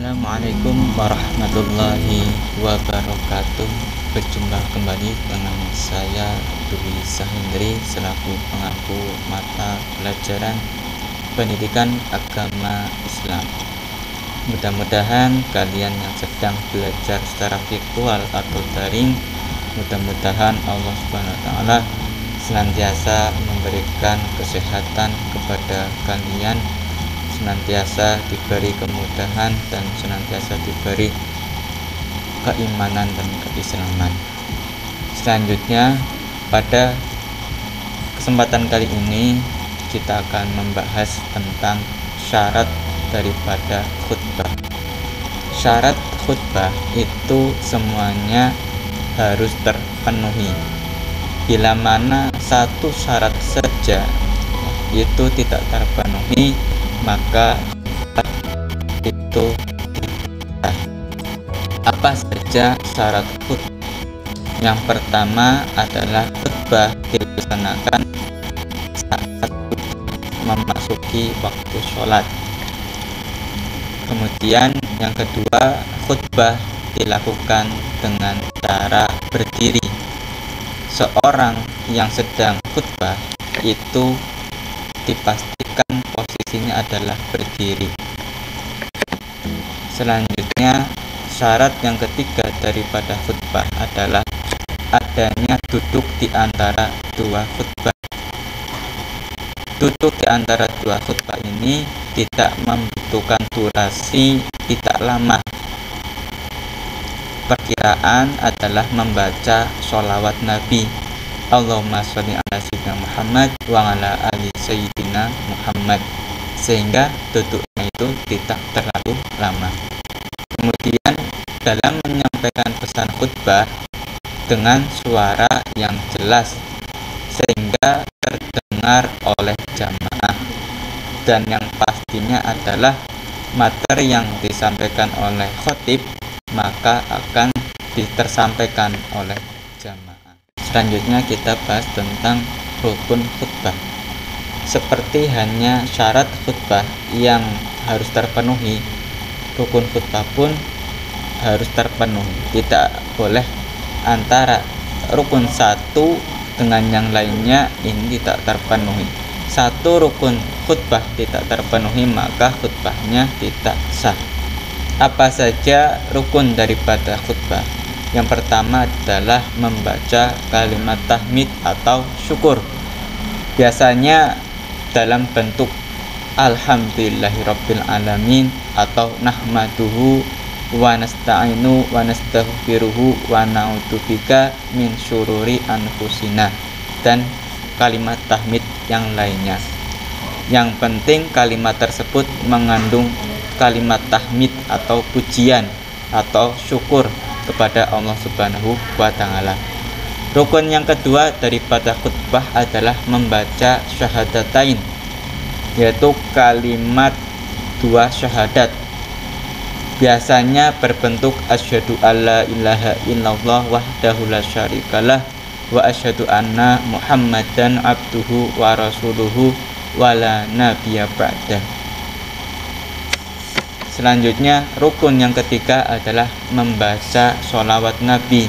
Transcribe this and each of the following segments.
Assalamualaikum warahmatullahi wabarakatuh. Berjumpa kembali dengan saya Dwi Sahendri selaku pengampu mata pelajaran pendidikan agama Islam. Mudah-mudahan kalian yang sedang belajar secara virtual atau daring, mudah-mudahan Allah Subhanahu wa taala senantiasa memberikan kesehatan kepada kalian, senantiasa diberi kemudahan dan senantiasa diberi keimanan dan keislaman. Selanjutnya, pada kesempatan kali ini kita akan membahas tentang syarat daripada khutbah. Syarat khutbah itu semuanya harus terpenuhi. Bila mana satu syarat saja itu tidak terpenuhi, maka itu tidak. Apa saja syarat khutbah? Yang pertama adalah khutbah dilaksanakan saat memasuki waktu sholat. Kemudian yang kedua, khutbah dilakukan dengan cara berdiri. Seorang yang sedang khutbah itu dipastikan posisinya adalah berdiri. Selanjutnya, syarat yang ketiga daripada khutbah adalah adanya duduk di antara dua khutbah. Duduk di antara dua khutbah ini tidak membutuhkan durasi tidak lama. Perkiraan adalah membaca sholawat Nabi, Allahumma sholli ala sayyidina Muhammad wa ala ali sayyidina Muhammad, sehingga duduknya itu tidak terlalu lama. Kemudian dalam menyampaikan pesan khutbah dengan suara yang jelas sehingga terdengar oleh jamaah, dan yang pastinya adalah materi yang disampaikan oleh khotib maka akan tersampaikan oleh jamaah. Selanjutnya kita bahas tentang rukun khutbah. Seperti hanya syarat khutbah yang harus terpenuhi, rukun khutbah pun harus terpenuhi. Tidak boleh antara rukun satu dengan yang lainnya ini tidak terpenuhi. Satu rukun khutbah tidak terpenuhi, maka khutbahnya tidak sah. Apa saja rukun daripada khutbah? Yang pertama adalah membaca kalimat tahmid atau syukur. Biasanya dalam bentuk alhamdulillahirabbil alamin atau nahmaduhu wa nasta'inu wa nastaghfiruhu wa na'udzubika min syururi anfusina, dan kalimat tahmid yang lainnya. Yang penting kalimat tersebut mengandung kalimat tahmid atau pujian atau syukur kepada Allah Subhanahu wa taala. Rukun yang kedua daripada khutbah adalah membaca syahadatain, yaitu kalimat dua syahadat. Biasanya berbentuk asyhadu alla ilaha illallah wahdahu la syarikalah wa asyhadu anna muhammadan abduhu wa rasuluhu wa la nabiyya ba'dah. Selanjutnya, rukun yang ketiga adalah membaca sholawat Nabi.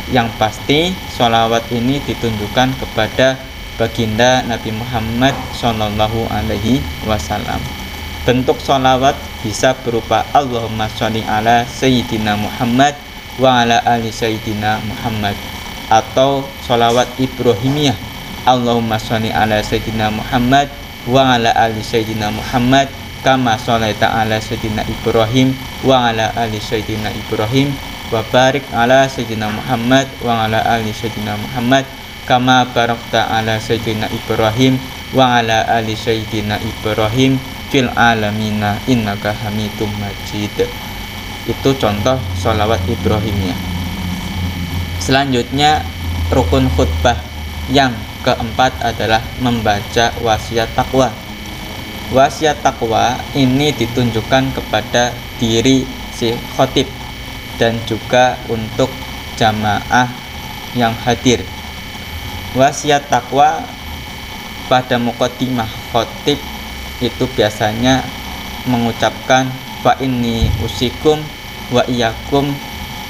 Yang pasti, sholawat ini ditunjukkan kepada baginda Nabi Muhammad Sallallahu Alaihi Wasallam. Bentuk sholawat bisa berupa Allahumma sholli ala sayyidina Muhammad wa ala ali sayyidina Muhammad, atau sholawat Ibrahimiyah, Allahumma sholli ala sayyidina Muhammad wa ala ali sayyidina Muhammad kama sholaita ala sayyidina Ibrahim wa ala ali sayyidina Ibrahim wa barik ala sayyidina Muhammad wa ala ali sayyidina Muhammad kama barakta ala sayyidina Ibrahim wa ala ali sayyidina Ibrahim fil alamina innaka hamidum majid. Itu contoh sholawat Ibrahimiyah. Selanjutnya, rukun khutbah yang keempat adalah membaca wasiat takwa. Wasiat takwa ini ditunjukkan kepada diri si khotib dan juga untuk jamaah yang hadir. Wasiat takwa pada muqaddimah khotib itu biasanya mengucapkan fa inni usikum wa iyyakum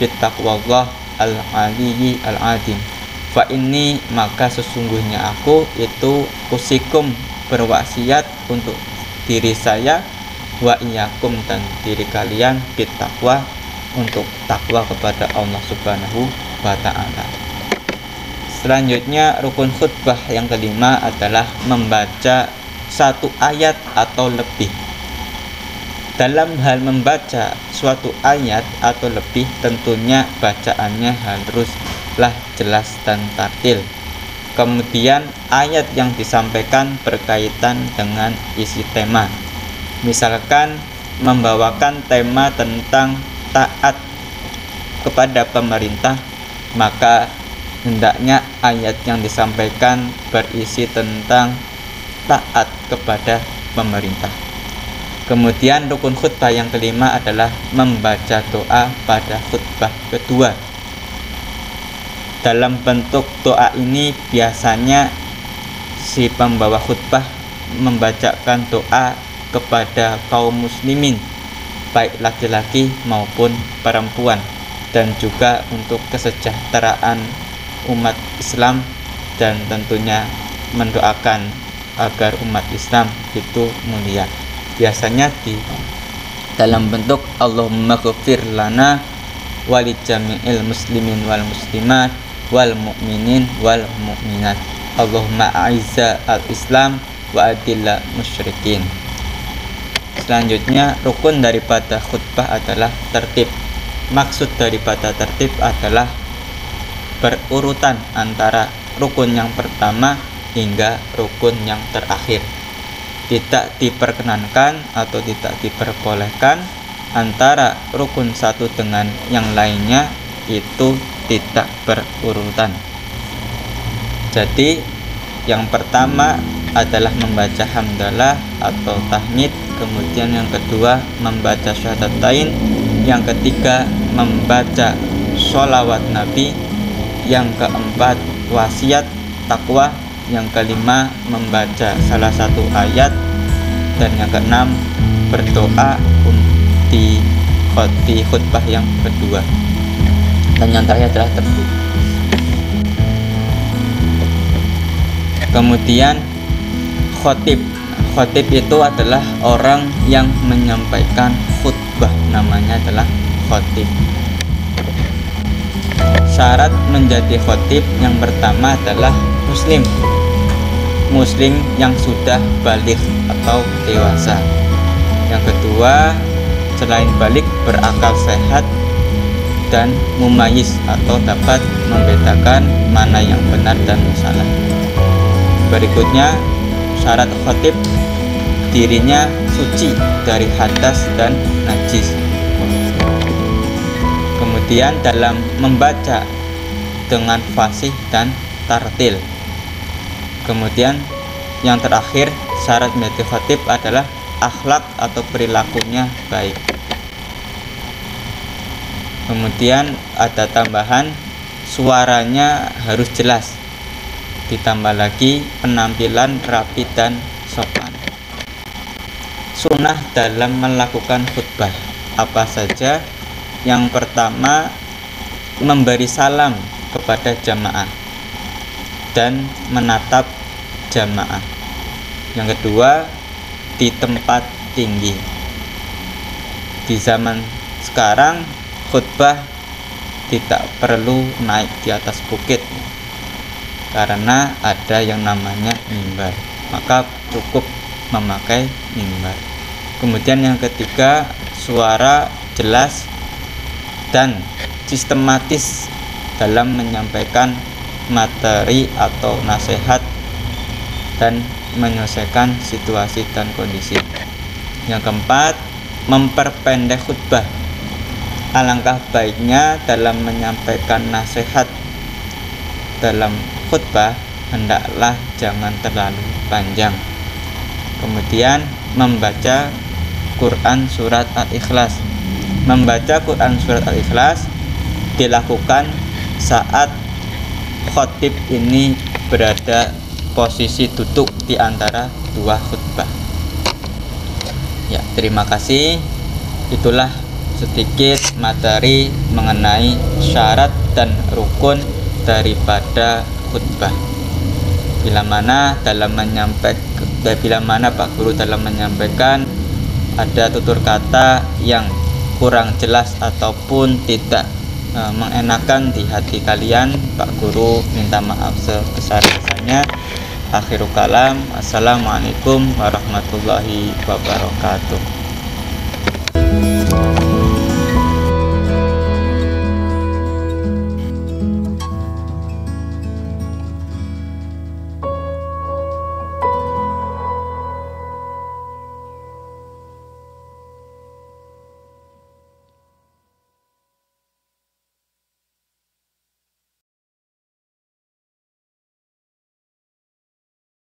bittaqwallah al-aliyyi al-adim. Fa inni, maka sesungguhnya aku itu usikum berwasiat untuk diri saya, wa iyyakum dan diri kalian bittaqwa untuk takwa kepada Allah Subhanahu wa taala. Selanjutnya rukun khutbah yang kelima adalah membaca satu ayat atau lebih. Dalam hal membaca suatu ayat atau lebih, tentunya bacaannya haruslah jelas dan tartil. Kemudian ayat yang disampaikan berkaitan dengan isi tema. Misalkan membawakan tema tentang taat kepada pemerintah, maka hendaknya ayat yang disampaikan berisi tentang taat kepada pemerintah. Kemudian rukun khutbah yang kelima adalah membaca doa pada khutbah kedua. Dalam bentuk doa ini biasanya si pembawa khutbah membacakan doa kepada kaum muslimin, baik laki-laki maupun perempuan, dan juga untuk kesejahteraan umat Islam, dan tentunya mendoakan agar umat Islam itu mulia. Biasanya di dalam bentuk Allahumma ghfir lana walijami'il muslimin wal muslimat wal mu'minin wal mu'minat, Allahumma a'izza al-islam wa adilla musyrikin. Selanjutnya rukun daripada khutbah adalah tertib. Maksud daripada tertib adalah berurutan antara rukun yang pertama hingga rukun yang terakhir. Tidak diperkenankan atau tidak diperbolehkan antara rukun satu dengan yang lainnya itu tidak berurutan. Jadi yang pertama adalah membaca hamdalah atau tahmid, kemudian yang kedua membaca syahadatain, yang ketiga membaca sholawat Nabi, yang keempat wasiat takwa, yang kelima membaca salah satu ayat, dan yang keenam berdoa di khutbah yang kedua, dan yang terakhir adalah tertib. Kemudian khotib. Khotib itu adalah orang yang menyampaikan khutbah, namanya adalah khotib. Syarat menjadi khotib yang pertama adalah muslim yang sudah baligh atau dewasa. Yang kedua, selain baligh, berakal sehat dan mumayyiz atau dapat membedakan mana yang benar dan salah. Berikutnya, syarat khotib, dirinya suci dari hadas dan najis. Kemudian dalam membaca dengan fasih dan tartil. Kemudian yang terakhir, syarat menjadi khotib adalah akhlak atau perilakunya baik. Kemudian ada tambahan, suaranya harus jelas. Ditambah lagi penampilan rapi dan sopan. Sunnah dalam melakukan khutbah apa saja? Yang pertama, memberi salam kepada jamaah dan menatap jamaah. Yang kedua, di tempat tinggi. Di zaman sekarang khutbah tidak perlu naik di atas bukit karena ada yang namanya mimbar, maka cukup memakai mimbar. Kemudian yang ketiga, suara jelas dan sistematis dalam menyampaikan materi atau nasihat dan menyelesaikan situasi dan kondisi. Yang keempat, memperpendek khutbah. Alangkah baiknya dalam menyampaikan nasihat dalam khutbah hendaklah jangan terlalu panjang. Kemudian membaca Quran surat Al-Ikhlas. Membaca Quran surat Al-Ikhlas dilakukan saat khotib ini berada posisi duduk di antara dua khutbah. Ya, terima kasih. Itulah sedikit materi mengenai syarat dan rukun daripada khutbah. Bila mana Pak Guru dalam menyampaikan ada tutur kata yang kurang jelas ataupun tidak mengenakan di hati kalian, Pak Guru minta maaf sebesar-besarnya. Akhirul kalam, assalamualaikum warahmatullahi wabarakatuh.